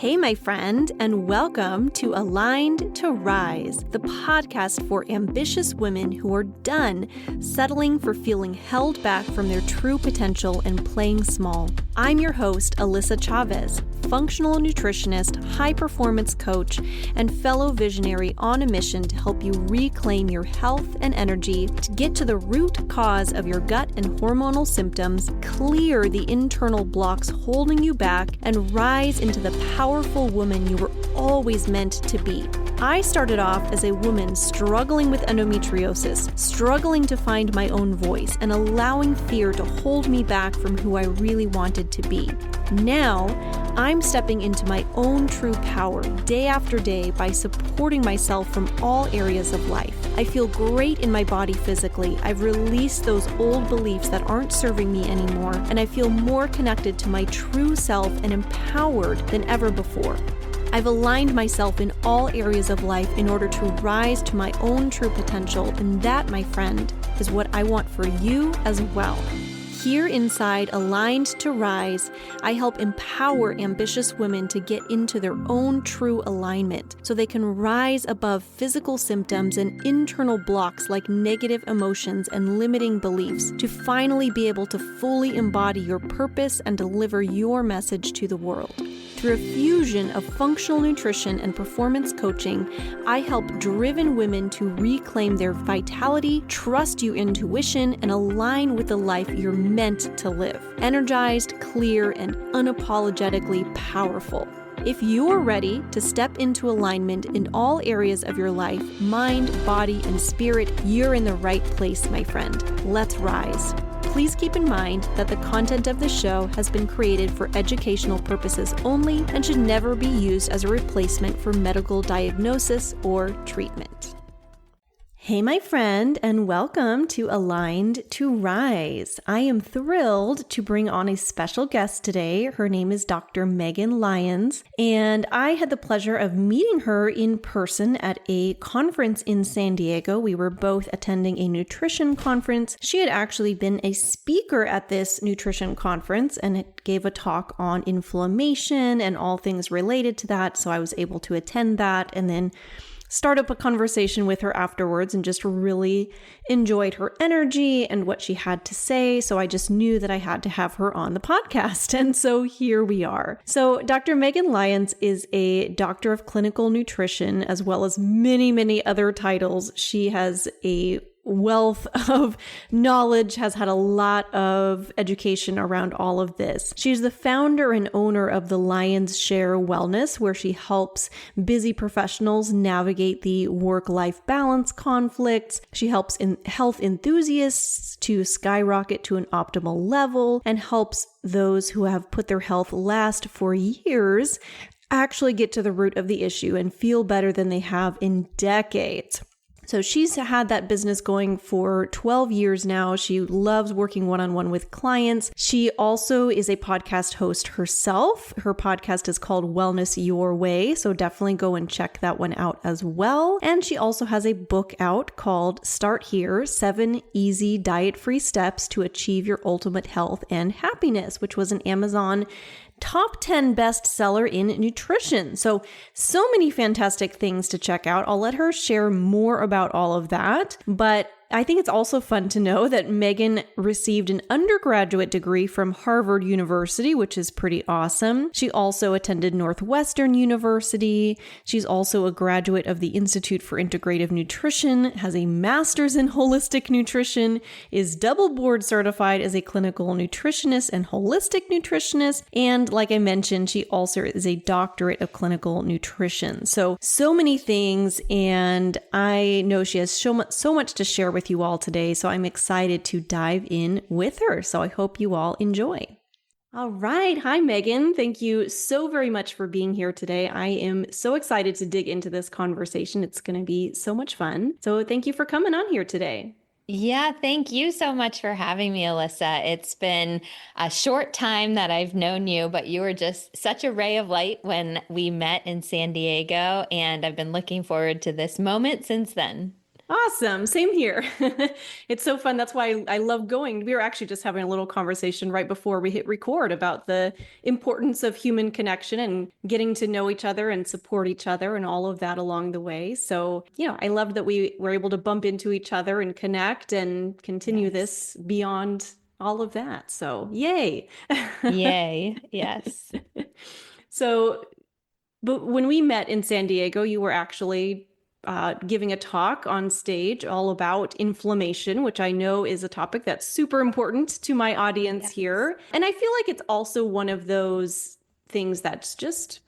Hey, my friend, and welcome to Aligned to Rise, the podcast for ambitious women who are done settling for feeling held back from their true potential and playing small. I'm your host, Alyssa Chavez, functional nutritionist, high-performance coach, and fellow visionary on a mission to help you reclaim your health and energy to get to the root cause of your gut and hormonal symptoms, clear the internal blocks holding you back, and rise into the powerful woman you were always meant to be. I started off as a woman struggling with endometriosis, struggling to find my own voice, and allowing fear to hold me back from who I really wanted to be. Now, I'm stepping into my own true power day after day by supporting myself from all areas of life. I feel great in my body physically. I've released those old beliefs that aren't serving me anymore, and I feel more connected to my true self and empowered than ever before. I've aligned myself in all areas of life in order to rise to my own true potential, and that, my friend, is what I want for you as well. Here inside Aligned to Rise, I help empower ambitious women to get into their own true alignment so they can rise above physical symptoms and internal blocks like negative emotions and limiting beliefs to finally be able to fully embody your purpose and deliver your message to the world. Through a fusion of functional nutrition and performance coaching, I help driven women to reclaim their vitality, trust your intuition, and align with the life you're meant to live. Energized, clear, and unapologetically powerful. If you're ready to step into alignment in all areas of your life, mind, body, and spirit, you're in the right place, my friend. Let's rise. Please keep in mind that the content of the show has been created for educational purposes only and should never be used as a replacement for medical diagnosis or treatment. Hey, my friend, and welcome to Aligned to Rise. I am thrilled to bring on a special guest today. Her name is Dr. Megan Lyons, and I had the pleasure of meeting her in person at a conference in San Diego. We were both attending a nutrition conference. She had actually been a speaker at this nutrition conference and it gave a talk on inflammation and all things related to that, so I was able to attend that and then start up a conversation with her afterwards and just really enjoyed her energy and what she had to say. So I just knew that I had to have her on the podcast. And so here we are. So Dr. Megan Lyons is a doctor of clinical nutrition, as well as many, many other titles. She has a wealth of knowledge, has had a lot of education around all of this. She's the founder and owner of the Lyons Share Wellness, where she helps busy professionals navigate the work-life balance conflicts. She helps health enthusiasts to skyrocket to an optimal level and helps those who have put their health last for years actually get to the root of the issue and feel better than they have in decades. So she's had that business going for 12 years now. She loves working one-on-one with clients. She also is a podcast host herself. Her podcast is called Wellness Your Way, so definitely go and check that one out as well. And she also has a book out called Start Here, 7 Easy Diet-Free Steps to Achieve Your Ultimate Health and Happiness, which was an Amazon top 10 bestseller in nutrition. So many fantastic things to check out. I'll let her share more about all of that, but I think it's also fun to know that Megan received an undergraduate degree from Harvard University, which is pretty awesome. She also attended Northwestern University. She's also a graduate of the Institute for Integrative Nutrition, has a master's in holistic nutrition, is double board certified as a clinical nutritionist and holistic nutritionist. And like I mentioned, she also is a doctorate of clinical nutrition. So many things. And I know she has so much to share with you all today. So I'm excited to dive in with her. So I hope you all enjoy. All right. Hi, Megan. Thank you so very much for being here today. I am so excited to dig into this conversation. It's going to be so much fun. So thank you for coming on here today. Yeah, thank you so much for having me, Alyssa. It's been a short time that I've known you, but you were just such a ray of light when we met in San Diego, and I've been looking forward to this moment since then. Awesome. Same here. It's so fun. That's why I love going. We were actually just having a little conversation right before we hit record about the importance of human connection and getting to know each other and support each other and all of that along the way. So, I love that we were able to bump into each other and connect and continue Yes. this beyond all of that. So, yay. Yay. Yes. So, but when we met in San Diego, you were actually giving a talk on stage all about inflammation, which I know is a topic that's super important to my audience Yes. here. And I feel like it's also one of those things that's just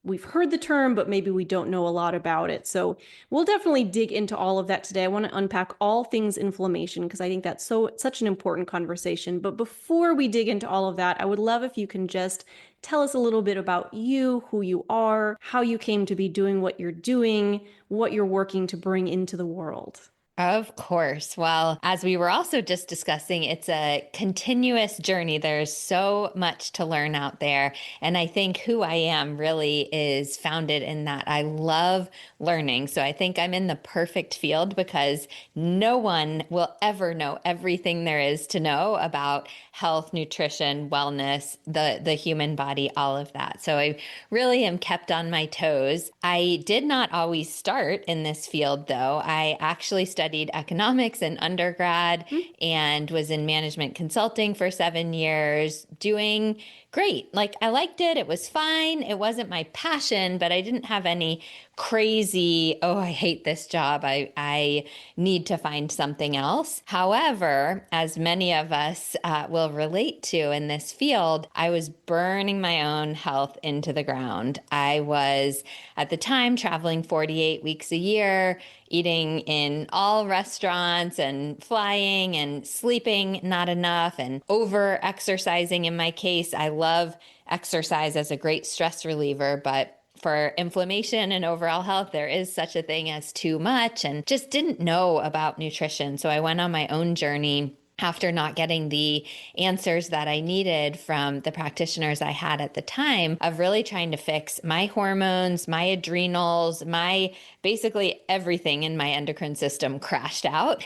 we've heard the term, but maybe we don't know a lot about it. So we'll definitely dig into all of that today. I want to unpack all things inflammation because I think that's such an important conversation. But before we dig into all of that, I would love if you can just tell us a little bit about you, who you are, how you came to be doing what you're doing, what you're working to bring into the world. Of course. Well, as we were also just discussing, it's a continuous journey. There's so much to learn out there. And I think who I am really is founded in that. I love learning. So I think I'm in the perfect field because no one will ever know everything there is to know about health, nutrition, wellness, the human body, all of that. So I really am kept on my toes. I did not always start in this field, though. I actually studied economics in undergrad and was in management consulting for 7 years, doing great. Like I liked it. It was fine. It wasn't my passion, but I didn't have any crazy, oh, I hate this job. I need to find something else. However, as many of us will relate to in this field, I was burning my own health into the ground. I was at the time traveling 48 weeks a year, eating in all restaurants and flying and sleeping not enough and over exercising in my case. I love exercise as a great stress reliever, but for inflammation and overall health, there is such a thing as too much and just didn't know about nutrition. So I went on my own journey after not getting the answers that I needed from the practitioners I had at the time of really trying to fix my hormones, my adrenals, my basically everything in my endocrine system crashed out.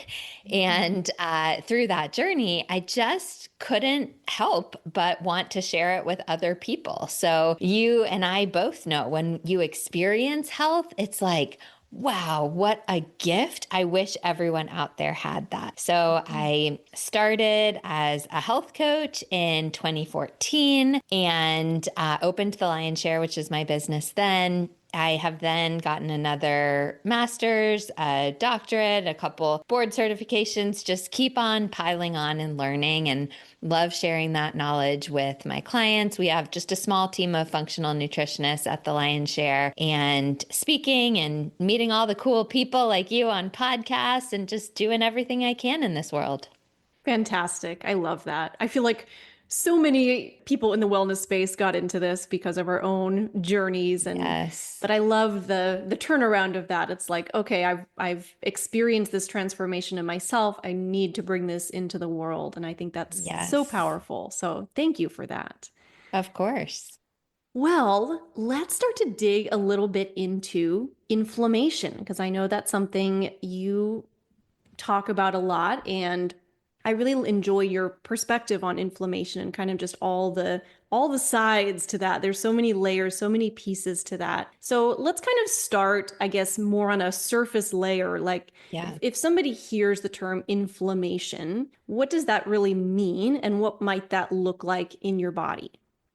And through that journey, I just couldn't help but want to share it with other people. So you and I both know when you experience health, it's like, wow, what a gift. I wish everyone out there had that. So I started as a health coach in 2014 and opened the Lyons Share, which is my business then. I have then gotten another master's, a doctorate, a couple board certifications, just keep on piling on and learning and love sharing that knowledge with my clients. We have just a small team of functional nutritionists at the Lyons Share and speaking and meeting all the cool people like you on podcasts and just doing everything I can in this world. Fantastic. I love that. I feel like so many people in the wellness space got into this because of our own journeys and Yes. but I love the turnaround of that. It's like, okay, I've experienced this transformation in myself. I need to bring this into the world. And I think that's so Yes. powerful. So thank you for that. Of course. Well, let's start to dig a little bit into inflammation because I know that's something you talk about a lot and I really enjoy your perspective on inflammation and kind of just all the sides to that. There's so many layers, so many pieces to that. So let's kind of start, I guess, more on a surface layer. Like Yeah. if somebody hears the term inflammation, what does that really mean and what might that look like in your body?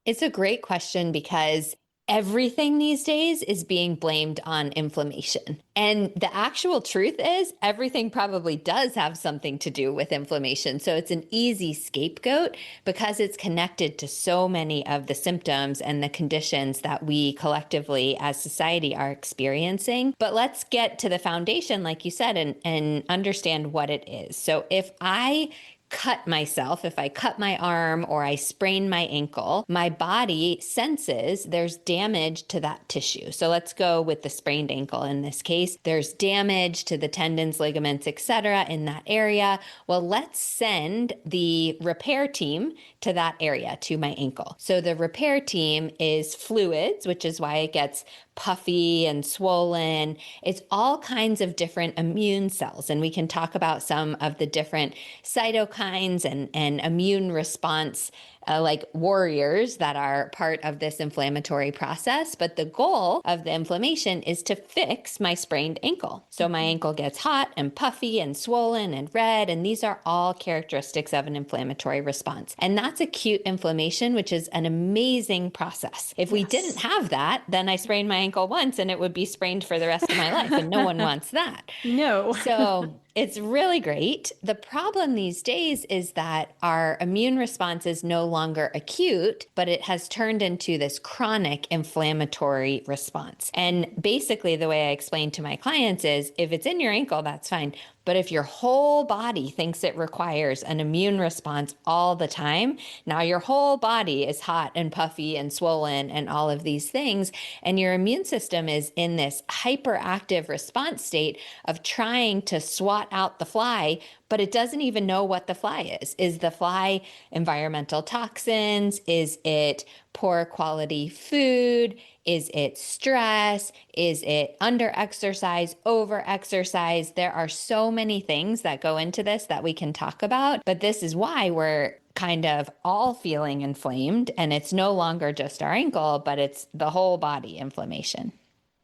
It's a great question because everything these days is being blamed on inflammation. And the actual truth is, everything probably does have something to do with inflammation. So it's an easy scapegoat because it's connected to so many of the symptoms and the conditions that we collectively as society are experiencing. But let's get to the foundation, like you said, and understand what it is. So if I cut myself, if I cut my arm or I sprain my ankle, my body senses there's damage to that tissue. So let's go with the sprained ankle in this case. There's damage to the tendons, ligaments, etc. in that area. Well, let's send the repair team to that area, to my ankle. So the repair team is fluids, which is why it gets puffy and swollen. It's all kinds of different immune cells. And we can talk about some of the different cytokines and immune response like warriors that are part of this inflammatory process. But the goal of the inflammation is to fix my sprained ankle. So my ankle gets hot and puffy and swollen and red. And these are all characteristics of an inflammatory response. And that's acute inflammation, which is an amazing process. If we didn't have that, then I sprained my ankle once and it would be sprained for the rest of my life. And no one wants that. No. So it's really great. The problem these days is that our immune response is no longer acute, but it has turned into this chronic inflammatory response. And basically, the way I explain to my clients is if it's in your ankle, that's fine. But if your whole body thinks it requires an immune response all the time, now your whole body is hot and puffy and swollen and all of these things, and your immune system is in this hyperactive response state of trying to swat out the fly, but it doesn't even know what the fly is. Is the fly environmental toxins? Is it poor quality food? Is it stress? Is it under exercise, over exercise? There are so many things that go into this that we can talk about, but this is why we're kind of all feeling inflamed, and it's no longer just our ankle, but it's the whole body inflammation.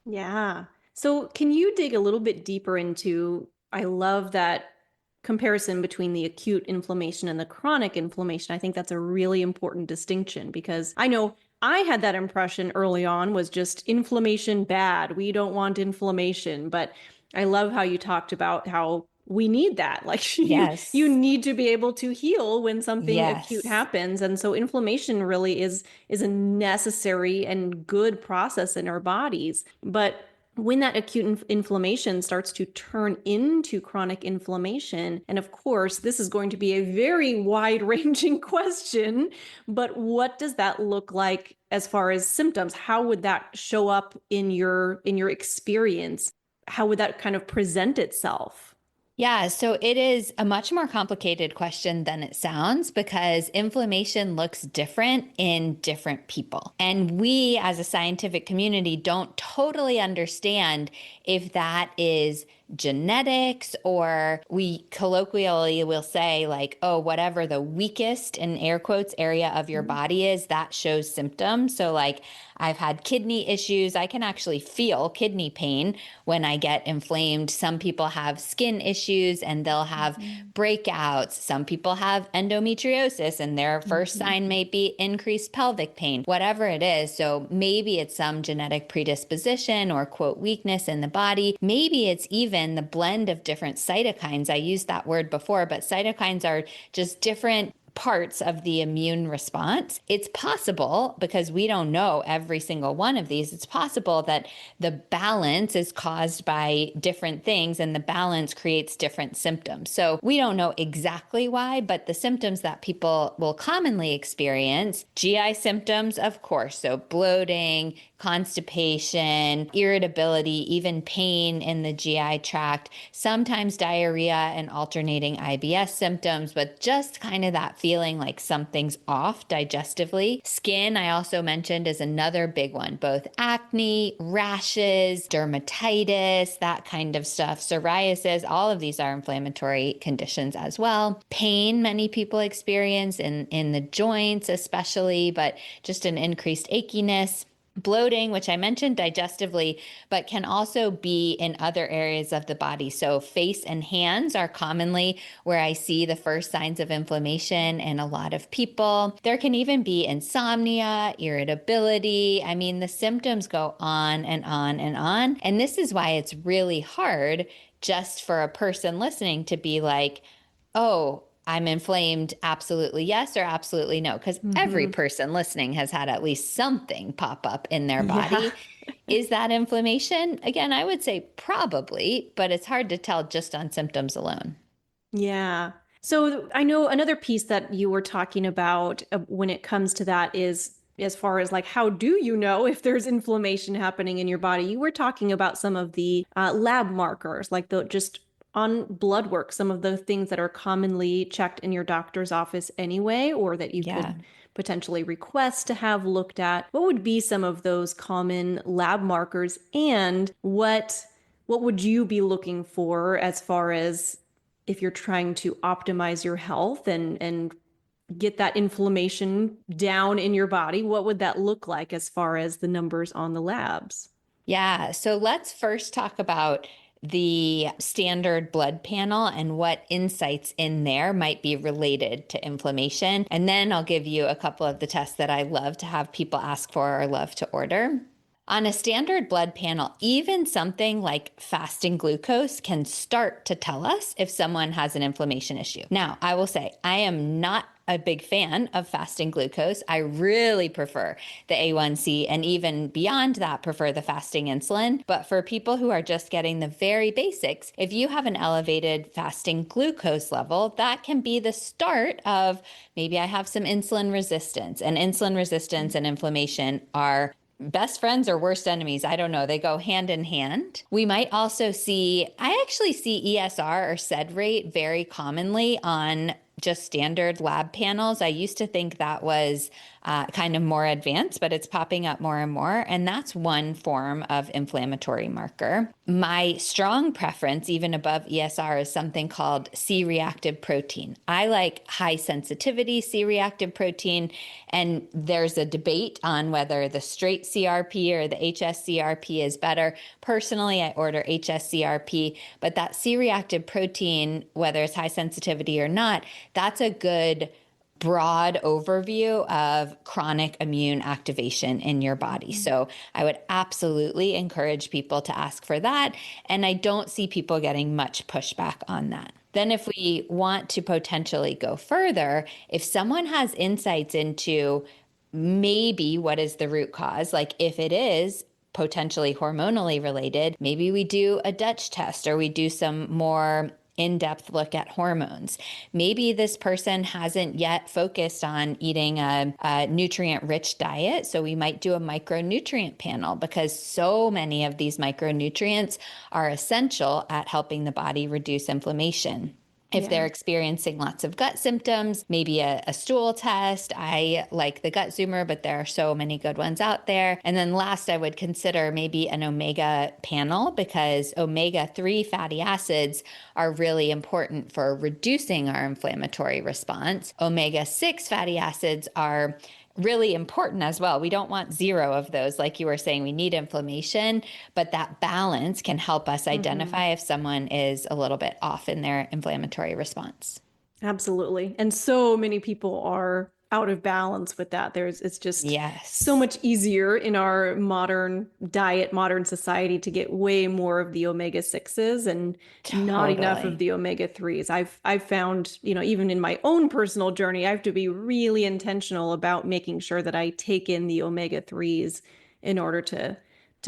Yeah. So can you dig a little bit deeper into, I love that comparison between the acute inflammation and the chronic inflammation. I think that's a really important distinction because I know I had that impression early on was just inflammation bad. We don't want inflammation, but I love how you talked about how we need that. Like you Yes. need to be able to heal when something acute Yes. happens. And so inflammation really is a necessary and good process in our bodies. But when that acute inflammation starts to turn into chronic inflammation, and of course, this is going to be a very wide-ranging question, but what does that look like as far as symptoms? How would that show up in your experience? How would that kind of present itself? Yeah, so it is a much more complicated question than it sounds because inflammation looks different in different people. And we as a scientific community don't totally understand if that is genetics, or we colloquially will say like, oh, whatever the weakest in air quotes area of your body is, that shows symptoms. So like I've had kidney issues. I can actually feel kidney pain when I get inflamed. Some people have skin issues and they'll have breakouts. Some people have endometriosis and their first sign may be increased pelvic pain, whatever it is. So maybe it's some genetic predisposition or quote weakness in the body. Maybe it's even the blend of different cytokines. I used that word before, but cytokines are just different parts of the immune response. It's possible, because we don't know every single one of these, it's possible that the balance is caused by different things and the balance creates different symptoms. So we don't know exactly why, but the symptoms that people will commonly experience, GI symptoms, of course, so bloating, constipation, irritability, even pain in the GI tract, sometimes diarrhea and alternating IBS symptoms, but just kind of that feeling like something's off digestively. Skin, I also mentioned, is another big one, both acne, rashes, dermatitis, that kind of stuff, psoriasis, all of these are inflammatory conditions as well. Pain, many people experience in the joints especially, but just an increased achiness. Bloating, which I mentioned digestively, but can also be in other areas of the body. So face and hands are commonly where I see the first signs of inflammation in a lot of people. There can even be insomnia, irritability. I mean, the symptoms go on and on and on. And this is why it's really hard just for a person listening to be like, oh, I'm inflamed, absolutely yes or absolutely no, because every person listening has had at least something pop up in their Yeah. body. Is that inflammation? Again, I would say probably, but it's hard to tell just on symptoms alone. Yeah. So I know another piece that you were talking about when it comes to that is as far as like, how do you know if there's inflammation happening in your body? You were talking about some of the lab markers, like the just on blood work, some of the things that are commonly checked in your doctor's office anyway, or that you Yeah. could potentially request to have looked at? What would be some of those common lab markers, and what would you be looking for as far as if you're trying to optimize your health and get that inflammation down in your body? What would that look like as far as the numbers on the labs? Yeah. So let's first talk about the standard blood panel and what insights in there might be related to inflammation. And then I'll give you a couple of the tests that I love to have people ask for or love to order. On a standard blood panel, even something like fasting glucose can start to tell us if someone has an inflammation issue. Now, I will say I am not a big fan of fasting glucose. I really prefer the A1C, and even beyond that, prefer the fasting insulin. But for people who are just getting the very basics, if you have an elevated fasting glucose level, that can be the start of maybe I have some insulin resistance. And insulin resistance and inflammation are best friends or worst enemies. I don't know. They go hand in hand. We might also see, I actually see ESR or SED rate very commonly on just standard lab panels. I used to think that was kind of more advanced, but it's popping up more and more. And that's one form of inflammatory marker. My strong preference, even above ESR, is something called C-reactive protein. I like high sensitivity C-reactive protein. And there's a debate on whether the straight CRP or the HSCRP is better. Personally, I order HSCRP, but that C-reactive protein, whether it's high sensitivity or not, that's a good broad overview of chronic immune activation in your body. So I would absolutely encourage people to ask for that. And I don't see people getting much pushback on that. Then if we want to potentially go further, if someone has insights into maybe what is the root cause, like if it is potentially hormonally related, maybe we do a Dutch test or we do some more in-depth look at hormones. Maybe this person hasn't yet focused on eating a nutrient-rich diet, so we might do a micronutrient panel because so many of these micronutrients are essential at helping the body reduce inflammation. If they're experiencing lots of gut symptoms, maybe a stool test. I like the Gut Zoomer, but there are so many good ones out there. And then last, I would consider maybe an omega panel because omega-3 fatty acids are really important for reducing our inflammatory response. Omega-6 fatty acids are really important as well. We don't want zero of those. Like you were saying, we need inflammation, but that balance can help us identify if someone is a little bit off in their inflammatory response. Absolutely. And so many people are out of balance with that. It's just so Yes, much easier in our modern diet, modern society to get way more of the omega 6s and not enough of totally. the omega 3s. I've found, even in my own personal journey, I have to be really intentional about making sure that I take in the omega 3s in order to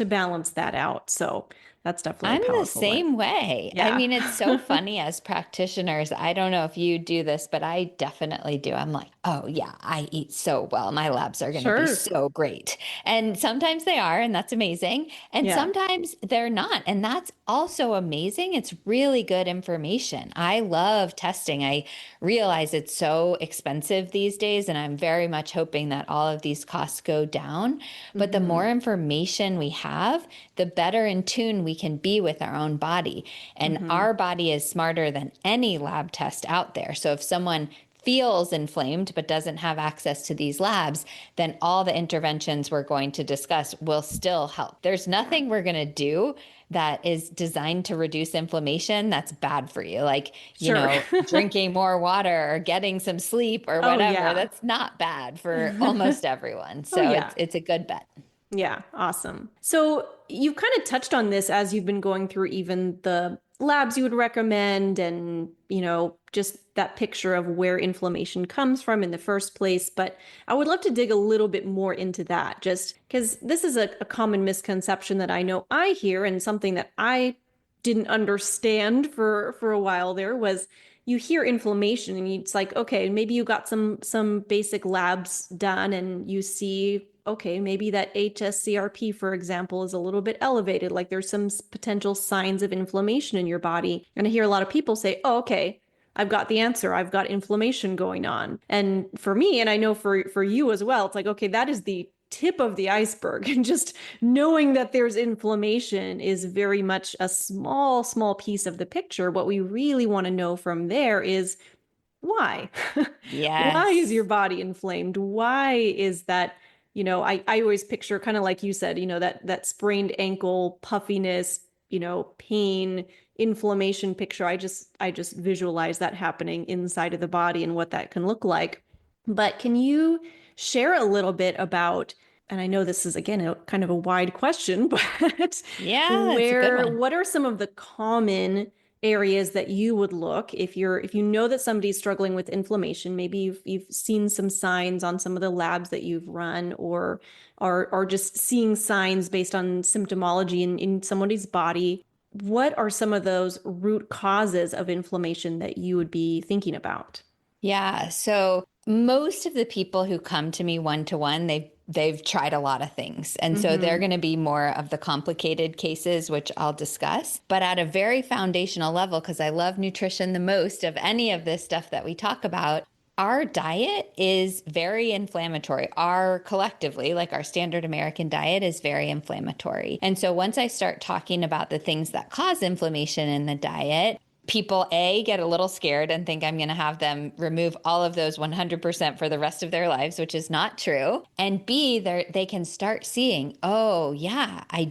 balance that out. So that's definitely a I'm the powerful one. same way. I Yeah. mean, it's so funny as practitioners. I don't know if you do this, but I definitely do. I'm like, oh, yeah, I eat so well. My labs are going to be Sure. so great. And sometimes they are, and that's amazing. And Yeah. sometimes they're not. And that's also amazing. It's really good information. I love testing. I realize it's so expensive these days, and I'm very much hoping that all of these costs go down. But the more Hmm. information we have, the better in tune we can be with our own body. And Hmm. our body is smarter than any lab test out there. So if someone feels inflamed but doesn't have access to these labs, then all the interventions we're going to discuss will still help. There's Yeah. nothing we're going to do that is designed to reduce inflammation that's bad for you. Like, Sure. drinking more water or getting some sleep or Oh, whatever, yeah. that's not bad for almost everyone. Oh, So yeah. it's a good bet. Yeah. Awesome. So you've kind of touched on this as you've been going through even the labs you would recommend and, just that picture of where inflammation comes from in the first place. But I would love to dig a little bit more into that, just because this is a common misconception that I know I hear, and something that I didn't understand for a while there was you hear inflammation and it's like, okay, maybe you got some basic labs done and you see, okay, maybe that HSCRP, for example, is a little bit elevated, like there's some potential signs of inflammation in your body. And I hear a lot of people say, oh, okay, I've got the answer. I've got inflammation going on. And for me, and I know for you as well, it's like, okay, that is the tip of the iceberg. And just knowing that there's inflammation is very much a small piece of the picture. What we really want to know from there is why? Why is your Yes. body inflamed? Why is that? I always picture kind of like you said, that sprained ankle, puffiness, pain, inflammation picture. I just visualize that happening inside of the body and what that can look like. But can you share a little bit about, and I know this is again a kind of a wide question, but Yeah, it's a good one. what are some of the common areas that you would look if you know that somebody's struggling with inflammation? Maybe you've seen some signs on some of the labs that you've run, or are just seeing signs based on symptomology in somebody's body. What are some of those root causes of inflammation that you would be thinking about? Yeah. So most of the people who come to me one to one, they've tried a lot of things. And so they're Mm-hmm. going to be more of the complicated cases, which I'll discuss. But at a very foundational level, because I love nutrition the most of any of this stuff that we talk about, our diet is very inflammatory. Our collectively, like our standard American diet, is very inflammatory. And so once I start talking about the things that cause inflammation in the diet, people A, get a little scared and think I'm going to have them remove all of those 100% for the rest of their lives, which is not true. And B, they can start seeing, oh yeah, I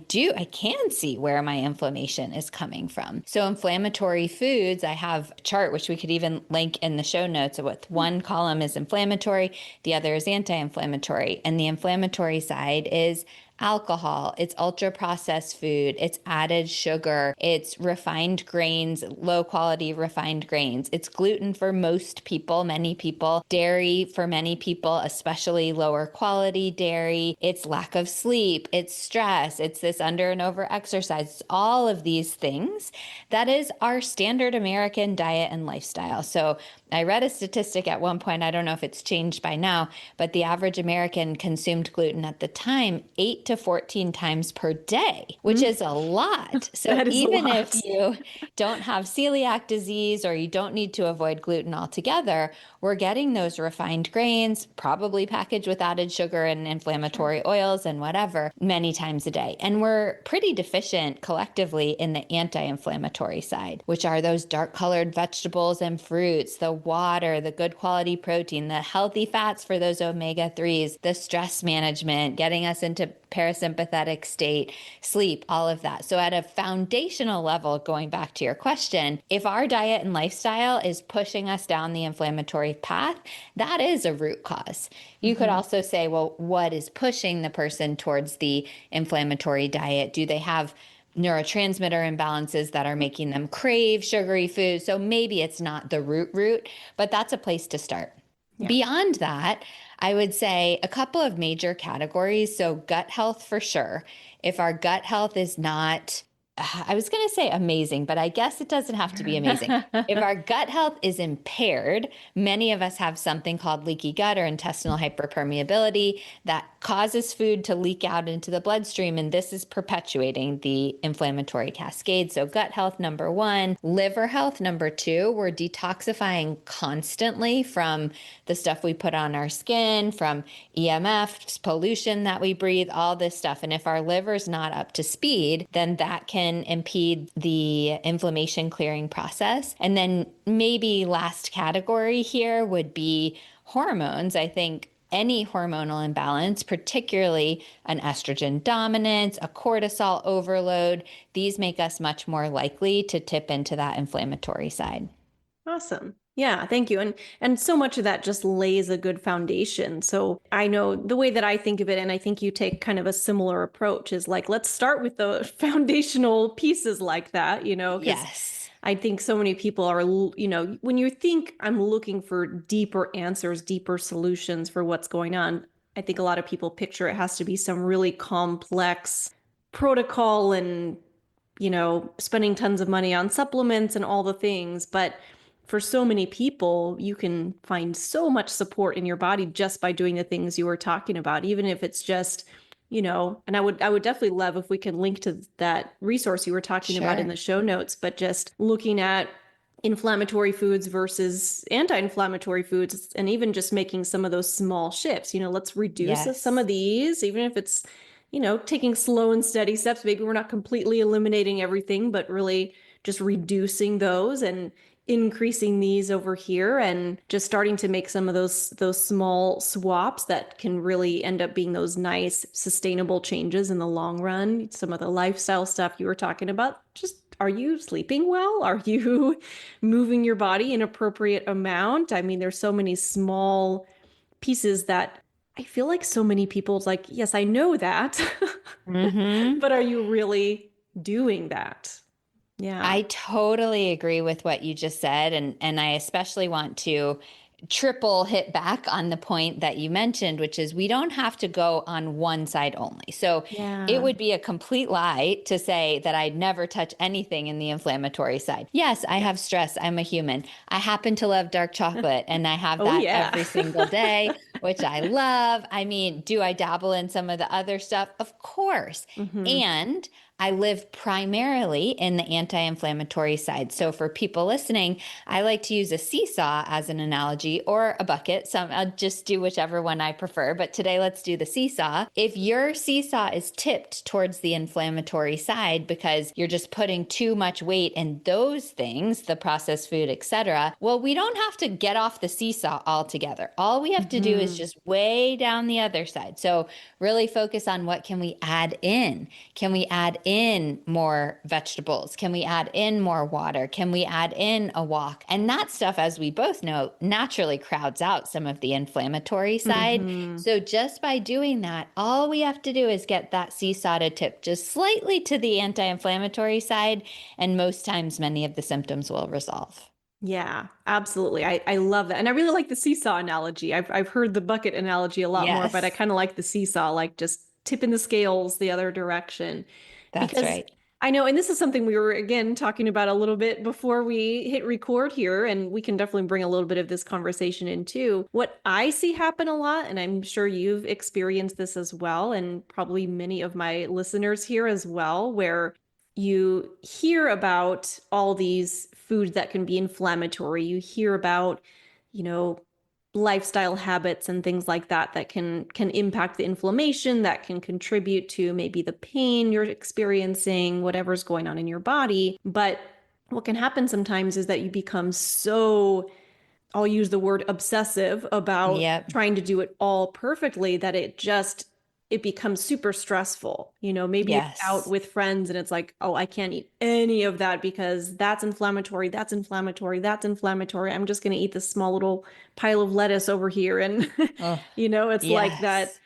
can see where my inflammation is coming from. So inflammatory foods, I have a chart which we could even link in the show notes, with one column is inflammatory, the other is anti-inflammatory. And the inflammatory side is alcohol, it's ultra processed food, it's added sugar, it's refined grains, low quality refined grains. It's gluten for most people, many people, dairy for many people, especially lower quality dairy. It's lack of sleep, it's stress, it's this under and over exercise. It's all of these things. That is our standard American diet and lifestyle. So I read a statistic at one point, I don't know if it's changed by now, but the average American consumed gluten at the time 8 to 14 times per day, which Mm, is a lot. So that is a even if lot. you don't have celiac disease or you don't need to avoid gluten altogether, we're getting those refined grains, probably packaged with added sugar and Sure. inflammatory oils and whatever, many times a day. And we're pretty deficient collectively in the anti-inflammatory side, which are those dark colored vegetables and fruits, the water, the good quality protein, the healthy fats for those omega-3s, the stress management, getting us into parasympathetic state, sleep, all of that. So at a foundational level, going back to your question, if our diet and lifestyle is pushing us down the inflammatory path, that is a root cause. You could Mm-hmm. also say, well, what is pushing the person towards the inflammatory diet? Do they have neurotransmitter imbalances that are making them crave sugary foods? So maybe it's not the root, but that's a place to start. Yeah. Beyond that, I would say a couple of major categories. So, gut health for sure. If our gut health is not, I was going to say amazing, but I guess it doesn't have to be amazing. If our gut health is impaired, many of us have something called leaky gut or intestinal hyperpermeability that causes food to leak out into the bloodstream, and this is perpetuating the inflammatory cascade. So, gut health, number one. Liver health, number two. We're detoxifying constantly from the stuff we put on our skin, from EMF, pollution that we breathe, all this stuff. And if our liver's not up to speed, then that can impede the inflammation clearing process. And then maybe last category here would be hormones. I think any hormonal imbalance, particularly an estrogen dominance, a cortisol overload, these make us much more likely to tip into that inflammatory side. Awesome. Yeah, thank you. And so much of that just lays a good foundation. So I know the way that I think of it, and I think you take kind of a similar approach, is like, let's start with the foundational pieces like that, because Yes. I think so many people are, when you think I'm looking for deeper answers, deeper solutions for what's going on, I think a lot of people picture it has to be some really complex protocol and, spending tons of money on supplements and all the things. But for so many people, you can find so much support in your body just by doing the things you were talking about, even if it's just, and I would definitely love if we can link to that resource you were talking about in Sure. the show notes, but just looking at inflammatory foods versus anti-inflammatory foods, and even just making some of those small shifts. Let's reduce some Yes. of these, even if it's, taking slow and steady steps. Maybe we're not completely eliminating everything, but really just reducing those and increasing these over here, and just starting to make some of those small swaps that can really end up being those nice sustainable changes in the long run. Some of the lifestyle stuff you were talking about, just, are you sleeping well? Are you moving your body in appropriate amount? I mean, there's so many small pieces that I feel like so many people's like, yes, I know that, Hmm. but are you really doing that? Yeah. I totally agree with what you just said. And I especially want to triple hit back on the point that you mentioned, which is we don't have to go on one side only. So it Yeah. would be a complete lie to say that I'd never touch anything in the inflammatory side. Yes, I Yeah. have stress. I'm a human. I happen to love dark chocolate and I have Oh, that yeah. every single day, which I love. I mean, do I dabble in some of the other stuff? Of course. Hmm. And I live primarily in the anti inflammatory side. So, for people listening, I like to use a seesaw as an analogy or a bucket. Some I'll just do whichever one I prefer. But today, let's do the seesaw. If your seesaw is tipped towards the inflammatory side because you're just putting too much weight in those things, the processed food, etc., well, we don't have to get off the seesaw altogether. All we have to do is Hmm. just way down the other side. So, really focus on what can we add in? Can we add in more vegetables? Can we add in more water? Can we add in a walk? And that stuff, as we both know, naturally crowds out some of the inflammatory side. Hmm. So just by doing that, all we have to do is get that seesaw to tip just slightly to the anti-inflammatory side. And most times, many of the symptoms will resolve. Yeah, absolutely. I love that. And I really like the seesaw analogy. I've heard the bucket analogy a lot more, but I Yes, kind of like the seesaw, like just tipping the scales the other direction. that's Because right. I know, and this is something we were again talking about a little bit before we hit record here, and we can definitely bring a little bit of this conversation in too. What I see happen a lot, and I'm sure you've experienced this as well, and probably many of my listeners here as well, where you hear about all these foods that can be inflammatory. You hear about, you know, lifestyle habits and things like that that can impact the inflammation, that can contribute to maybe the pain you're experiencing, whatever's going on in your body. But what can happen sometimes is that you become so, I'll use the word obsessive about Yep. trying to do it all perfectly, that it becomes super stressful. Maybe you're out Yes. with friends and it's like, oh, I can't eat any of that because that's inflammatory, that's inflammatory, that's inflammatory. I'm just going to eat this small little pile of lettuce over here. And, Oh, it's like that yes.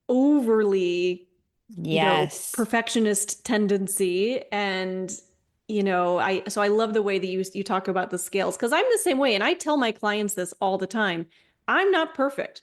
overly, Yes. perfectionist tendency. And I love the way that you talk about the scales, because I'm the same way, and I tell my clients this all the time. I'm not perfect.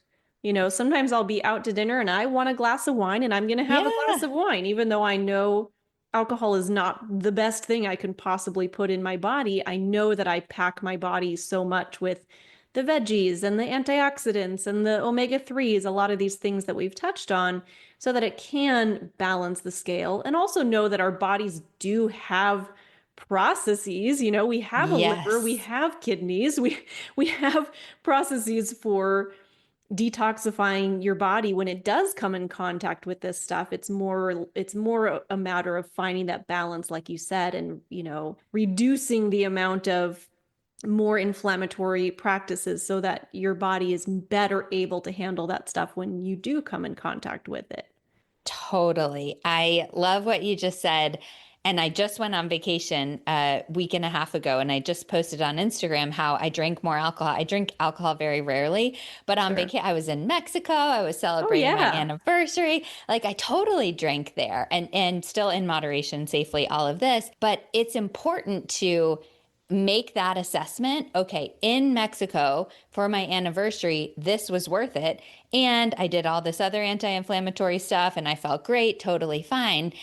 Sometimes I'll be out to dinner and I want a glass of wine, and I'm going to have a glass Yeah. of wine even though I know alcohol is not the best thing I can possibly put in my body. I know that I pack my body so much with the veggies and the antioxidants and the omega-3s, a lot of these things that we've touched on, so that it can balance the scale. And also know that our bodies do have processes. We have a liver, we Yes. have kidneys, we have processes for detoxifying your body when it does come in contact with this stuff. It's more a matter of finding that balance, like you said, and reducing the amount of more inflammatory practices so that your body is better able to handle that stuff when you do come in contact with it. Totally. I love what you just said. And I just went on vacation a week and a half ago, and I just posted on Instagram how I drink more alcohol. I drink alcohol very rarely, but on Sure. vacation, I was in Mexico. I was Oh, celebrating my yeah. anniversary. Like I totally drank there, and still in moderation, safely, all of this. But it's important to make that assessment. Okay, in Mexico for my anniversary, this was worth it. And I did all this other anti inflammatory stuff and I felt great, totally fine.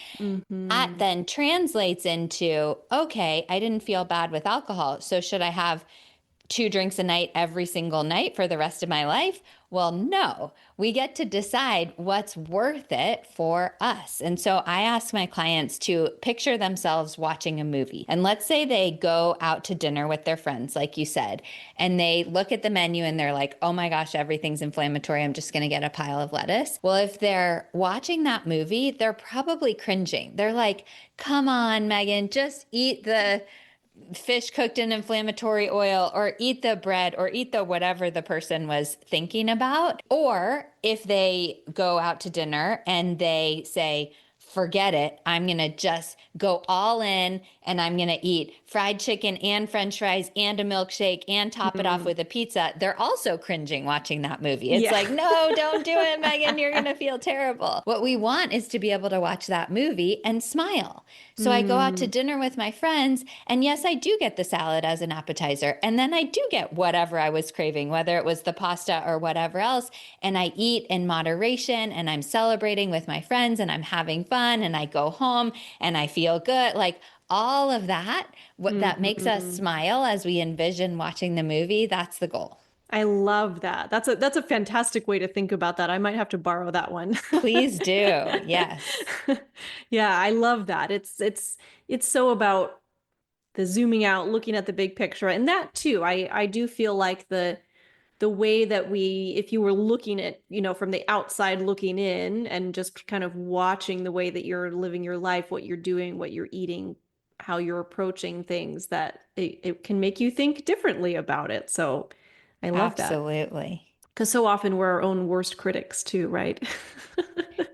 That Hmm. then translates into, okay, I didn't feel bad with alcohol. So should I have 2 drinks a night every single night for the rest of my life? Well, no, we get to decide what's worth it for us. And so I ask my clients to picture themselves watching a movie. And let's say they go out to dinner with their friends, like you said, and they look at the menu and they're like, oh my gosh, everything's inflammatory. I'm just going to get a pile of lettuce. Well, if they're watching that movie, they're probably cringing. They're like, come on, Megan, just eat the fish cooked in inflammatory oil, or eat the bread, or eat the whatever the person was thinking about. Or if they go out to dinner and they say, forget it, I'm going to just go all in and I'm going to eat fried chicken and french fries and a milkshake and top it off with a pizza. They're also cringing watching that movie. It's Yeah. like, no, don't do it, Megan. You're going to feel terrible. What we want is to be able to watch that movie and smile. So I go out to dinner with my friends, and yes, I do get the salad as an appetizer. And then I do get whatever I was craving, whether it was the pasta or whatever else. And I eat in moderation, and I'm celebrating with my friends, and I'm having fun, and I go home and I feel good. Like all of that, what that makes us smile as we envision watching the movie, that's the goal. I love that. That's a fantastic way to think about that. I might have to borrow that one. Please do. Yes. Yeah, I love that. It's so about the zooming out, looking at the big picture. And that too, I do feel like the way that if you were looking at, from the outside looking in and just kind of watching the way that you're living your life, what you're doing, what you're eating, how you're approaching things, that it can make you think differently about it. So I love that. Absolutely. Because so often we're our own worst critics too, right?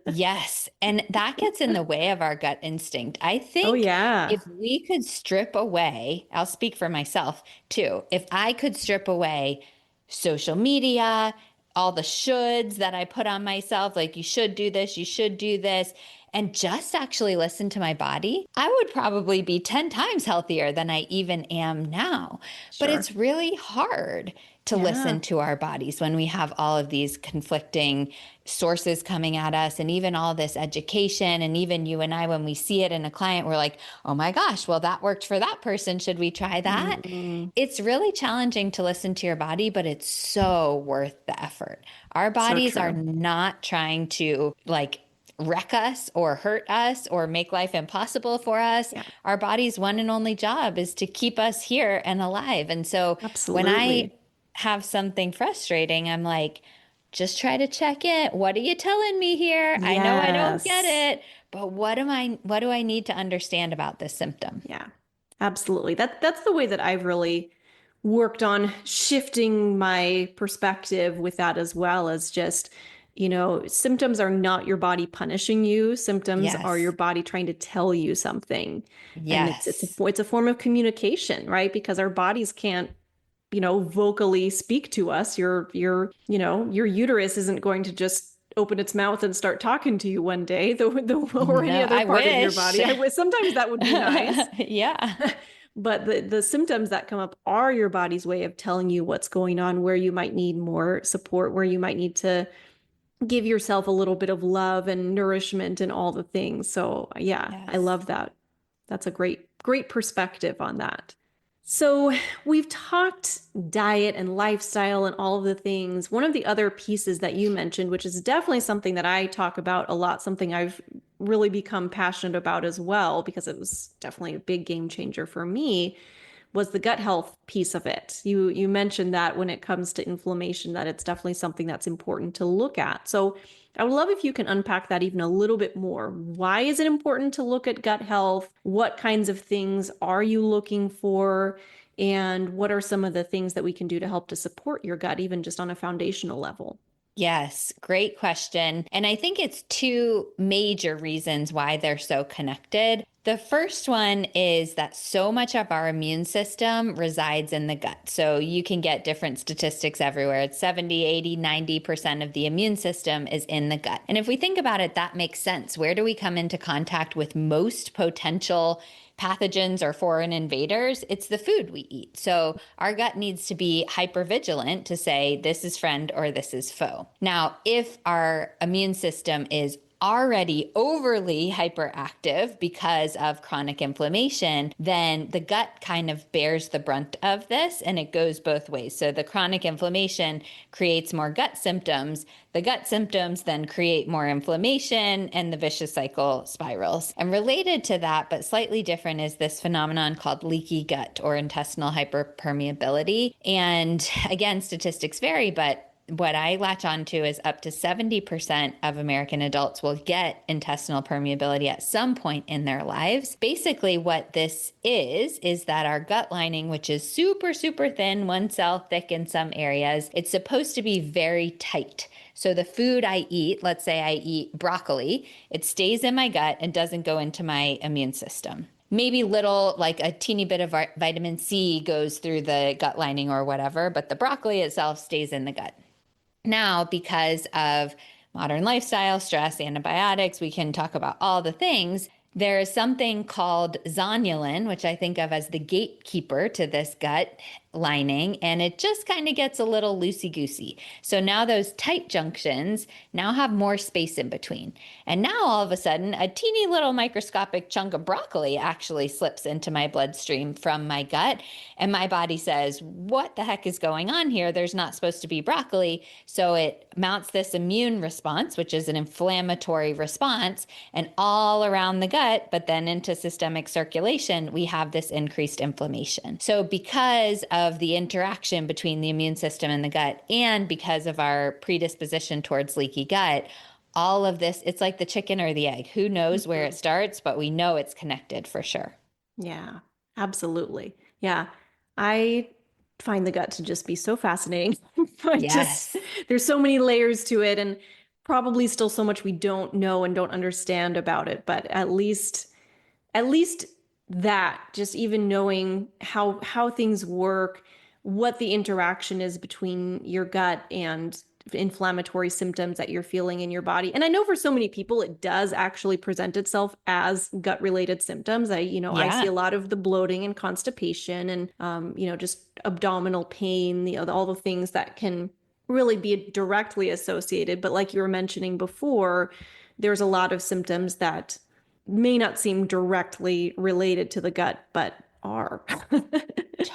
Yes. And that gets in the way of our gut instinct. I Oh, think yeah. if we could strip away, I'll speak for myself too. If I could strip away social media, all the shoulds that I put on myself, like you should do this, you should do this, and just actually listen to my body, I would probably be 10 times healthier than I even am now. But Sure. it's really hard to Yeah. listen to our bodies when we have all of these conflicting sources coming at us, and even all this education. And even you and I, when we see it in a client, we're like, oh my gosh, well, that worked for that person. Should we try that? Mm, It's really challenging to listen to your body, but it's so worth the effort. Our so bodies are true. not trying to like wreck us or hurt us or make life impossible for us. Yeah, Our body's one and only job is to keep us here and alive. And so when I absolutely. have something frustrating, I'm like, just try to check in. What are you telling me here? I know I don't get Yes. it, but what do I need to understand about this symptom? Yeah, absolutely. That's the way that I've really worked on shifting my perspective with that, as well as just, symptoms are not your body punishing you. Symptoms are your Yes. body trying to tell you something. And Yes. it's a form of communication, right? Because our bodies can't, vocally speak to us. Your uterus isn't going to just open its mouth and start talking to you one day, or any No, other I part of your wish. body. Sometimes that would be nice. Yeah. But the symptoms that come up are your body's way of telling you what's going on, where you might need more support, where you might need to give yourself a little bit of love and nourishment and all the things. So yeah, I Yes. love that. That's a great perspective on that. So we've talked diet and lifestyle and all of the things. One of the other pieces that you mentioned, which is definitely something that I talk about a lot, something I've really become passionate about as well, because it was definitely a big game changer for me, was the gut health piece of it. You mentioned that when it comes to inflammation, that it's definitely something that's important to look at. So I would love if you can unpack that even a little bit more. Why is it important to look at gut health? What kinds of things are you looking for? And what are some of the things that we can do to help to support your gut, even just on a foundational level? Yes, great question. And I think it's two major reasons why they're so connected. The first one is that so much of our immune system resides in the gut. So you can get different statistics everywhere. It's 70, 80, 90% of the immune system is in the gut. And if we think about it, that makes sense. Where do we come into contact with most potential pathogens or foreign invaders? It's the food we eat. So our gut needs to be hypervigilant to say this is friend or this is foe. Now, if our immune system is already overly hyperactive because of chronic inflammation, then the gut kind of bears the brunt of this, and it goes both ways. So the chronic inflammation creates more gut symptoms. The gut symptoms then create more inflammation, and the vicious cycle spirals. And related to that, but slightly different, is this phenomenon called leaky gut or intestinal hyperpermeability. And again, statistics vary, but what I latch on to is up to 70% of American adults will get intestinal permeability at some point in their lives. Basically, what this is that our gut lining, which is super, super thin, one cell thick in some areas, it's supposed to be very tight. So the food I eat, let's say I eat broccoli, it stays in my gut and doesn't go into my immune system. Maybe little, like a teeny bit of vitamin C goes through the gut lining or whatever, but the broccoli itself stays in the gut. Now, because of modern lifestyle, stress, antibiotics, we can talk about all the things. There is something called zonulin, which I think of as the gatekeeper to this gut lining, and it just kind of gets a little loosey-goosey. So now those tight junctions now have more space in between. And now all of a sudden, a teeny little microscopic chunk of broccoli actually slips into my bloodstream from my gut. And my body says, what the heck is going on here? There's not supposed to be broccoli. So it mounts this immune response, which is an inflammatory response, and all around the gut, but then into systemic circulation, we have this increased inflammation. So because of the interaction between the immune system and the gut, and because of our predisposition towards leaky gut, all of this, it's like the chicken or the egg. Who knows where it starts, but we know it's connected for sure. Yeah, absolutely. Yeah. I find the gut to just be so fascinating. Yes. There's so many layers to it, and probably still so much we don't know and don't understand about it, but at least that, just even knowing how things work, what the interaction is between your gut and inflammatory symptoms that you're feeling in your body. And I know for so many people it does actually present itself as gut related symptoms. I see a lot of the bloating and constipation and just abdominal pain, all the things that can really be directly associated. But like you were mentioning before, there's a lot of symptoms that may not seem directly related to the gut, but are.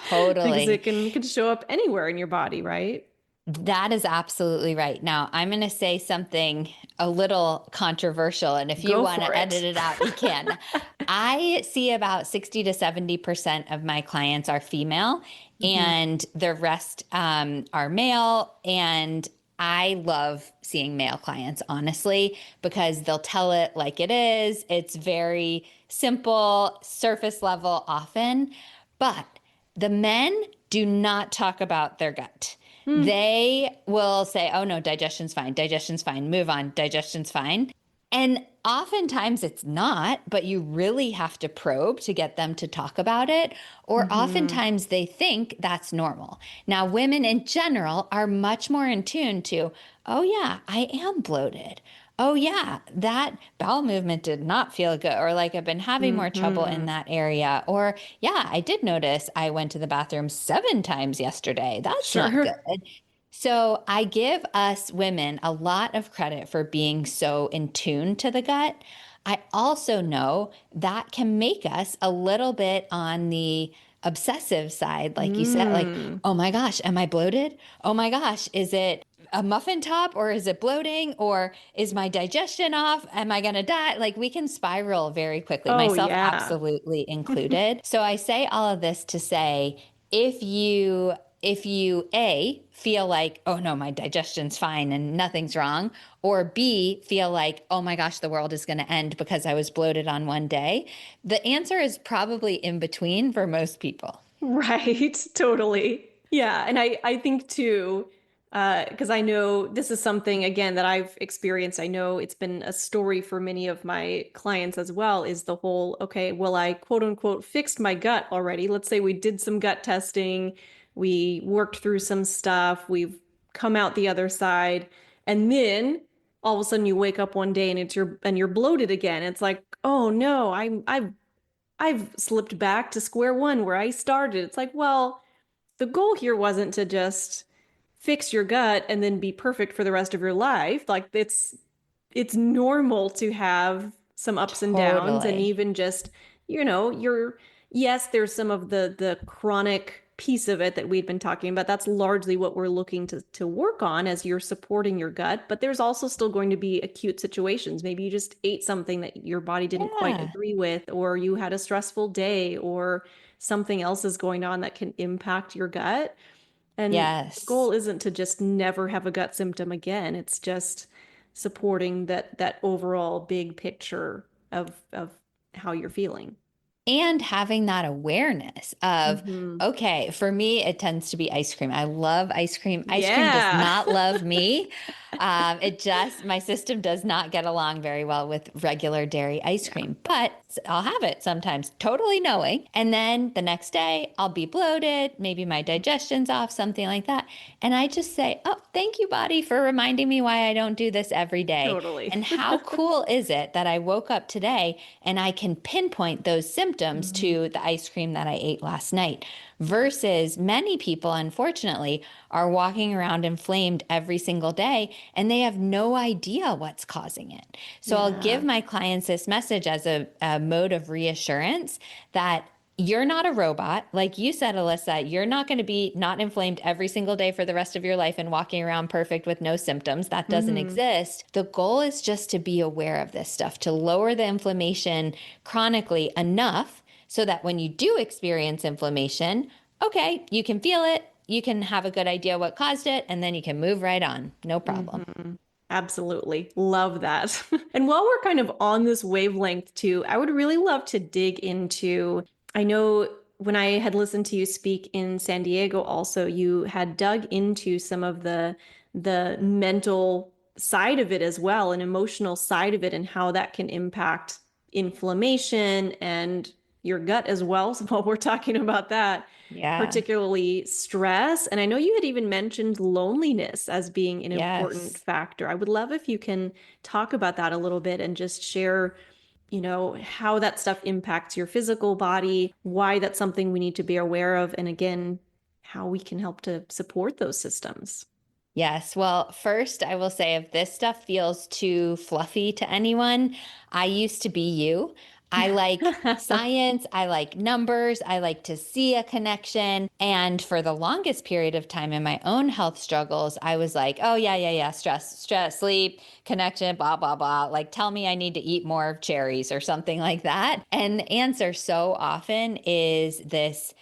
Totally. Because it can show up anywhere in your body, right? That is absolutely right. Now, I'm going to say something a little controversial, and if you Go want to for it. edit it out, you can. I see about 60 to 70% of my clients are female, and the rest are male. And I love seeing male clients, honestly, because they'll tell it like it is. It's very simple, surface level often. But the men do not talk about their gut. They will say, oh no, digestion's fine, move on, digestion's fine. And oftentimes it's not, but you really have to probe to get them to talk about it. Or oftentimes they think that's normal. Now, women in general are much more in tune to, oh yeah, I am bloated. Oh yeah, that bowel movement did not feel good. Or like I've been having more trouble in that area. Or yeah, I did notice I went to the bathroom 7 times yesterday. That's not Sure. good. So I give us women a lot of credit for being so in tune to the gut. I also know that can make us a little bit on the obsessive side, like you said, like, oh my gosh, am I bloated? Oh my gosh, is it a muffin top, or is it bloating, or is my digestion off? Am I going to die? Like, we can spiral very quickly, Oh, myself yeah. absolutely included. So I say all of this to say, if you A, feel like, oh no, my digestion's fine and nothing's wrong, or B, feel like, oh my gosh, the world is going to end because I was bloated on one day, the answer is probably in between for most people. Right. Totally. Yeah. And I think too, because I know this is something, again, that I've experienced. I know it's been a story for many of my clients as well, is the whole, okay, well, I quote unquote fixed my gut already. Let's say we did some gut testing, we worked through some stuff, we've come out the other side, and then all of a sudden you wake up one day and you're bloated again. It's like, oh no, I've slipped back to square one where I started. It's like, well, the goal here wasn't to just fix your gut and then be perfect for the rest of your life. Like, it's normal to have some ups and downs, and Totally. even just, you're, yes, there's some of the chronic piece of it that we've been talking about. That's largely what we're looking to work on as you're supporting your gut. But there's also still going to be acute situations. Maybe you just ate something that your body didn't quite Yeah. agree with, or you had a stressful day, or something else is going on that can impact your gut. And the Yes. goal isn't to just never have a gut symptom again. It's just supporting that overall big picture of how you're feeling. And having that awareness of, Hmm. okay, for me, it tends to be ice cream. I love ice cream. Ice cream does Yeah, not love me. My system does not get along very well with regular dairy ice yeah, cream, but I'll have it sometimes, totally knowing. And then the next day, I'll be bloated. Maybe my digestion's off, something like that. And I just say, oh, thank you, body, for reminding me why I don't do this every day. totally. And how cool is it that I woke up today and I can pinpoint those symptoms Mhm. to the ice cream that I ate last night? Versus many people, unfortunately, are walking around inflamed every single day and they have no idea what's causing it. So I'll give Yeah, my clients this message as a mode of reassurance that you're not a robot. Like you said, Alyssa, you're not going to be not inflamed every single day for the rest of your life and walking around perfect with no symptoms. That doesn't hmm, exist. The goal is just to be aware of this stuff, to lower the inflammation chronically enough so that when you do experience inflammation, okay, you can feel it, you can have a good idea what caused it, and then you can move right on. No problem. hmm. Absolutely. Love that. And while we're kind of on this wavelength too, I would really love to dig into, I know when I had listened to you speak in San Diego also, you had dug into some of the mental side of it as well, and emotional side of it, and how that can impact inflammation and your gut as well. So while we're talking about that, Yeah. particularly stress. And I know you had even mentioned loneliness as being an important Yes. factor. I would love if you can talk about that a little bit and just share, how that stuff impacts your physical body, why that's something we need to be aware of, and again, how we can help to support those systems. Yes. Well, first, I will say if this stuff feels too fluffy to anyone, I used to be you. I like science, I like numbers, I like to see a connection. And for the longest period of time in my own health struggles, I was like, oh, yeah, yeah, yeah, stress, sleep, connection, blah, blah, blah. Like, tell me I need to eat more cherries or something like that. And the answer so often is this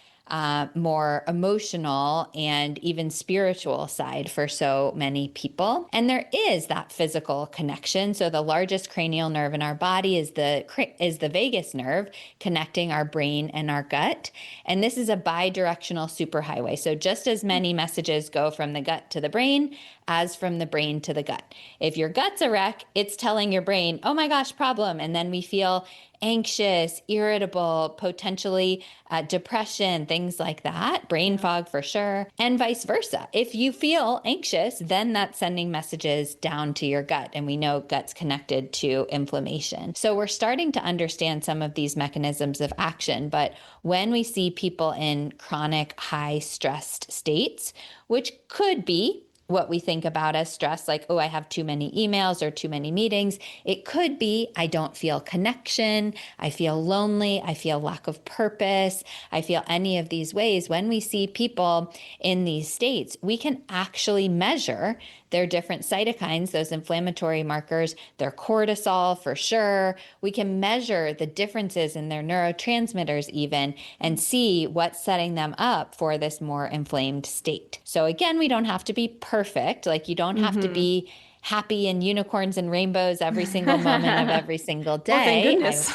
more emotional and even spiritual side for so many people. And there is that physical connection. So the largest cranial nerve in our body is the vagus nerve connecting our brain and our gut. And this is a bidirectional superhighway. So just as many messages go from the gut to the brain as from the brain to the gut. If your gut's a wreck, it's telling your brain, oh my gosh, problem. And then we feel anxious, irritable, potentially depression, things like that, brain Yeah. fog for sure, and vice versa. If you feel anxious, then that's sending messages down to your gut. And we know gut's connected to inflammation. So we're starting to understand some of these mechanisms of action. But when we see people in chronic high stressed states, which could be what we think about as stress, like, oh, I have too many emails or too many meetings. It could be, I don't feel connection. I feel lonely. I feel lack of purpose. I feel any of these ways. When we see people in these states, we can actually measure their different cytokines, those inflammatory markers, their cortisol for sure. We can measure the differences in their neurotransmitters even and see what's setting them up for this more inflamed state. So again, we don't have to be perfect. Like you don't have to Mm-hmm. be happy and unicorns and rainbows every single moment of every single Well, thank day. goodness.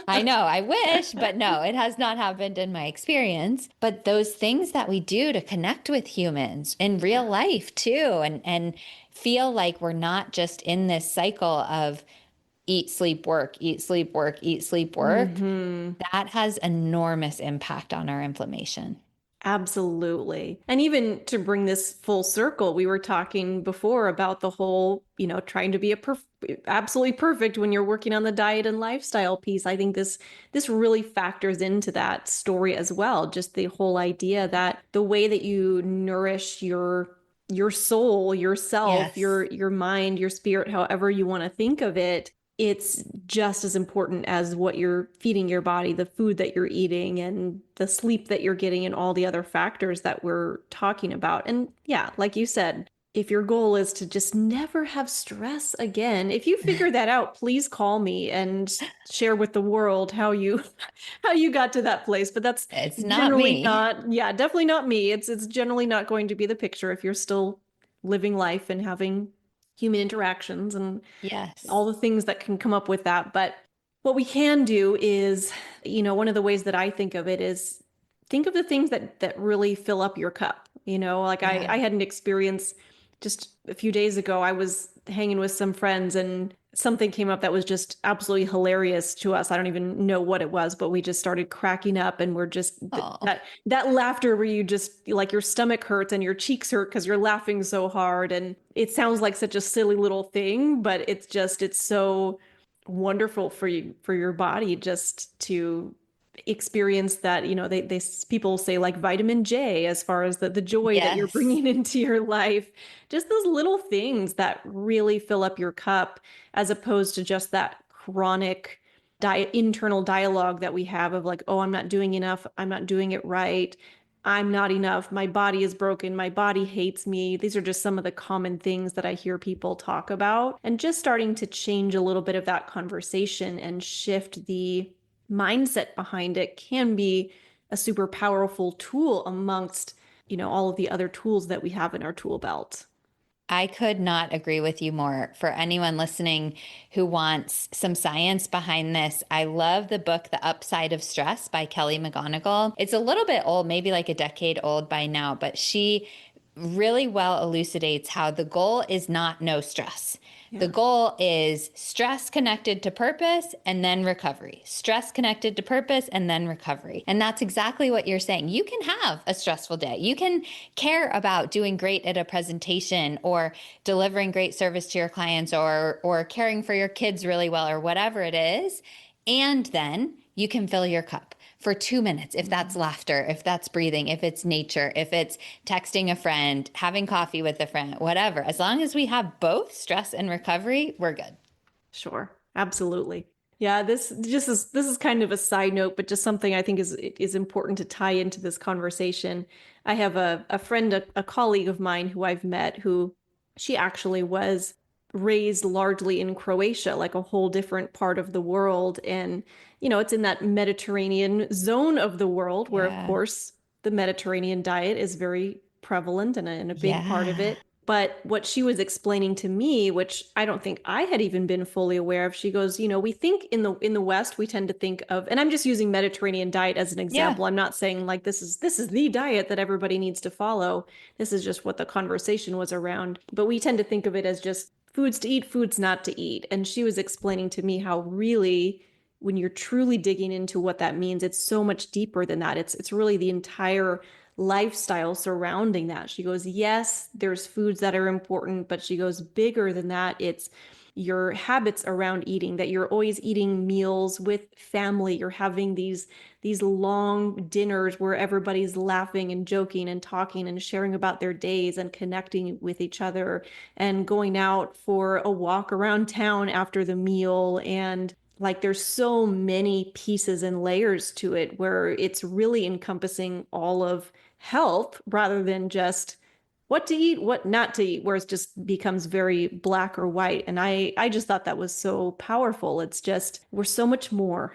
I know, I wish, but no, it has not happened in my experience. But those things that we do to connect with humans in real Yeah. life too, and feel like we're not just in this cycle of eat, sleep, work, eat, sleep, work, eat, sleep, work, Hmm. that has enormous impact on our inflammation. Absolutely. And even to bring this full circle, we were talking before about the whole, trying to be absolutely perfect when you're working on the diet and lifestyle piece. I think this really factors into that story as well. Just the whole idea that the way that you nourish your your soul, yourself, Yes. your mind, your spirit, however you want to think of it, it's just as important as what you're feeding your body, the food that you're eating and the sleep that you're getting and all the other factors that we're talking about. And yeah, like you said, if your goal is to just never have stress again, if you figure that out, please call me and share with the world how you got to that place. But that's It's not generally me. not, yeah, definitely not me. It's generally not going to be the picture if you're still living life and having human interactions and Yes. all the things that can come up with that. But what we can do is, one of the ways that I think of it is think of the things that really fill up your cup. Like I Yeah. had an experience just a few days ago. I was hanging with some friends and something came up that was just absolutely hilarious to us. I don't even know what it was, but we just started cracking up and we're just Oh, that laughter where you just like your stomach hurts and your cheeks hurt because you're laughing so hard. And it sounds like such a silly little thing, but it's so wonderful for you, for your body just to experience that. They people say like vitamin J as far as the joy that you're yes. bringing into your life, just those little things that really fill up your cup as opposed to just that chronic internal dialogue that we have of like, oh, I'm not doing enough, I'm not doing it right, I'm not enough, my body is broken, my body hates me. These are just some of the common things that I hear people talk about. And just starting to change a little bit of that conversation and shift the mindset behind it can be a super powerful tool amongst, all of the other tools that we have in our tool belt. I could not agree with you more. For anyone listening who wants some science behind this, I love the book, The Upside of Stress by Kelly McGonigal. It's a little bit old, maybe like a decade old by now, but she really well elucidates how the goal is not no stress. The Yeah. goal is stress connected to purpose and then recovery. Stress connected to purpose and then recovery. And that's exactly what you're saying. You can have a stressful day. You can care about doing great at a presentation or delivering great service to your clients or caring for your kids really well or whatever it is. And then you can fill your cup for 2 minutes, if that's laughter, if that's breathing, if it's nature, if it's texting a friend, having coffee with a friend, whatever. As long as we have both stress and recovery, we're good. Sure. Absolutely. Yeah, this is kind of a side note, but just something I think is important to tie into this conversation. I have a friend, a colleague of mine who I've met who she actually was raised largely in Croatia, like a whole different part of the world. And, it's in that Mediterranean zone of the world where, of Yeah. course, the Mediterranean diet is very prevalent and a big part of Yeah. it. But what she was explaining to me, which I don't think I had even been fully aware of, she goes, we think in the West we tend to think of, and I'm just using Mediterranean diet as an Yeah. example. I'm not saying like this is the diet that everybody needs to follow. This is just what the conversation was around. But we tend to think of it as just foods to eat, foods not to eat. And she was explaining to me how really when you're truly digging into what that means, it's so much deeper than that. It's really the entire lifestyle surrounding that. She goes, yes, there's foods that are important, but she goes, bigger than that, it's your habits around eating, that you're always eating meals with family. You're having these long dinners where everybody's laughing and joking and talking and sharing about their days and connecting with each other and going out for a walk around town after the meal. And like there's so many pieces and layers to it where it's really encompassing all of health rather than just what to eat, what not to eat, where it just becomes very black or white. And I just thought that was so powerful. It's just we're so much more.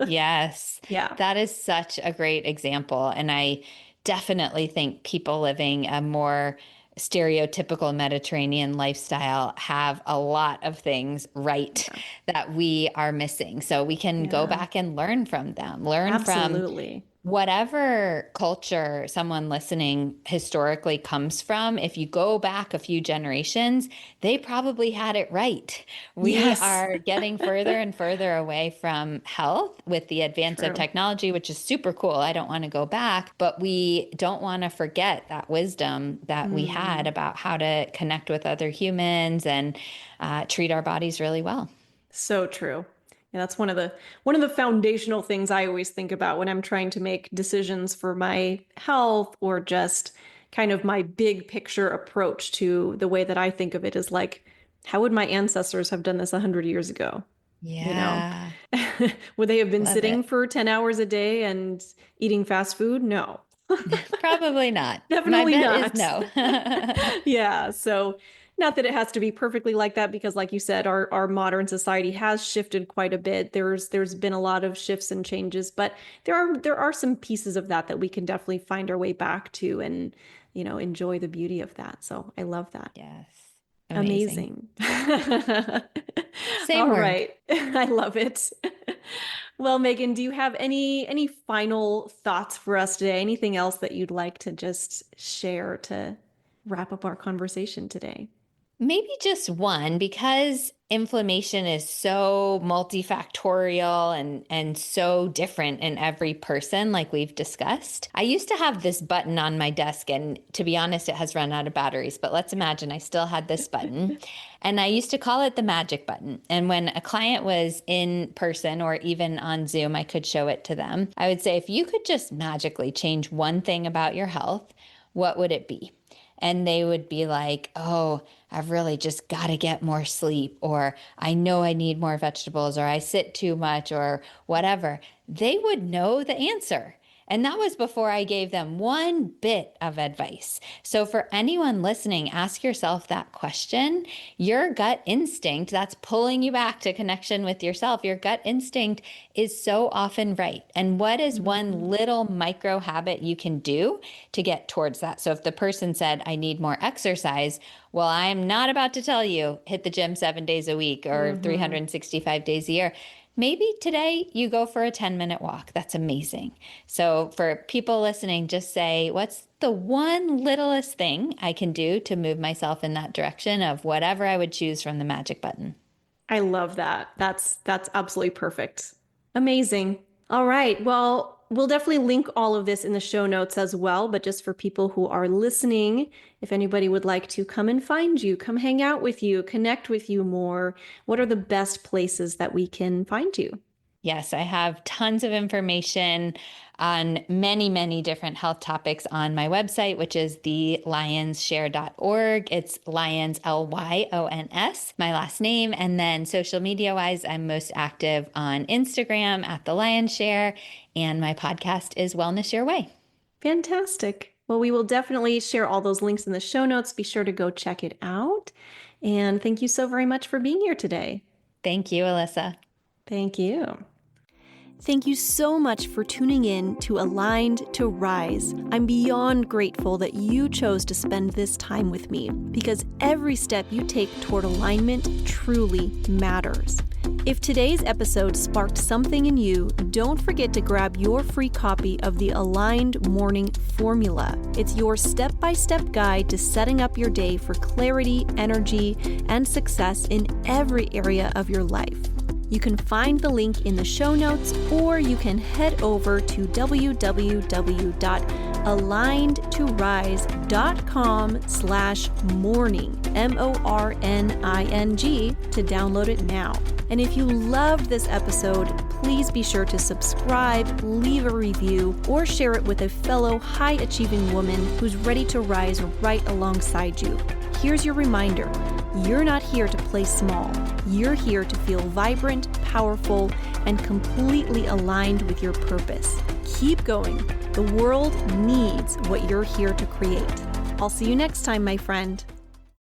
Yes, Yeah. that is such a great example. And I definitely think people living a more stereotypical Mediterranean lifestyle have a lot of things right Yeah. that we are missing. So we can go Yeah. back and learn from them, learn from Absolutely. whatever culture someone listening historically comes from. If you go back a few generations, they probably had it right. We Yes. are getting further and further away from health with the advance of True. technology, which is super cool. I don't want to go back, but we don't want to forget that wisdom that we had Mm. about how to connect with other humans and treat our bodies really well. So true. Yeah, that's one of the foundational things I always think about when I'm trying to make decisions for my health or just kind of my big picture approach to the way that I think of it is like, how would my ancestors have done this 100 years ago? You know, Yeah. would they have been Love sitting it. for 10 hours a day and eating fast food? No, Probably not. My definitely bet is not. no. Yeah. So, not that it has to be perfectly like that, because like you said, our modern society has shifted quite a bit. There's been a lot of shifts and changes, but there are some pieces of that we can definitely find our way back to and, enjoy the beauty of that. So I love that. Yes. Amazing. Amazing. Same All word. right. I love it. Well, Megan, do you have any final thoughts for us today? Anything else that you'd like to just share to wrap up our conversation today? Maybe just one, because inflammation is so multifactorial and so different in every person, like we've discussed. I used to have this button on my desk, and to be honest, it has run out of batteries, but let's imagine I still had this button. And I used to call it the magic button. And when a client was in person or even on Zoom, I could show it to them. I would say, if you could just magically change one thing about your health, what would it be? And they would be like, oh, I've really just got to get more sleep, or I know I need more vegetables, or I sit too much, or whatever. They would know the answer. And that was before I gave them one bit of advice. So for anyone listening, ask yourself that question. Your gut instinct, that's pulling you back to connection with yourself. Your gut instinct is so often right. And what is one little micro habit you can do to get towards that? So if the person said, I need more exercise, well, I'm not about to tell you, hit the gym 7 days a week or 365 days a year. Maybe today you go for a 10-minute walk. That's amazing. So for people listening, just say, what's the one littlest thing I can do to move myself in that direction of whatever I would choose from the magic button? I love that. That's absolutely perfect. Amazing. All right. Well, we'll definitely link all of this in the show notes as well, but just for people who are listening, if anybody would like to come and find you, come hang out with you, connect with you more, what are the best places that we can find you? Yes, I have tons of information on many, many different health topics on my website, which is the lyonsshare.org. It's Lyons, Lyons, my last name. And then social media wise, I'm most active on Instagram at the Lyons Share, and my podcast is Wellness Your Way. Fantastic. Well, we will definitely share all those links in the show notes. Be sure to go check it out. And thank you so very much for being here today. Thank you, Alyssa. Thank you. Thank you so much for tuning in to Aligned to Rise. I'm beyond grateful that you chose to spend this time with me, because every step you take toward alignment truly matters. If today's episode sparked something in you, don't forget to grab your free copy of the Aligned Morning Formula. It's your step-by-step guide to setting up your day for clarity, energy, and success in every area of your life. You can find the link in the show notes, or you can head over to www.alignedtorise.com/morning, MORNING, to download it now. And if you loved this episode, please be sure to subscribe, leave a review, or share it with a fellow high-achieving woman who's ready to rise right alongside you. Here's your reminder. You're not here to play small. You're here to feel vibrant, powerful, and completely aligned with your purpose. Keep going. The world needs what you're here to create. I'll see you next time, my friend.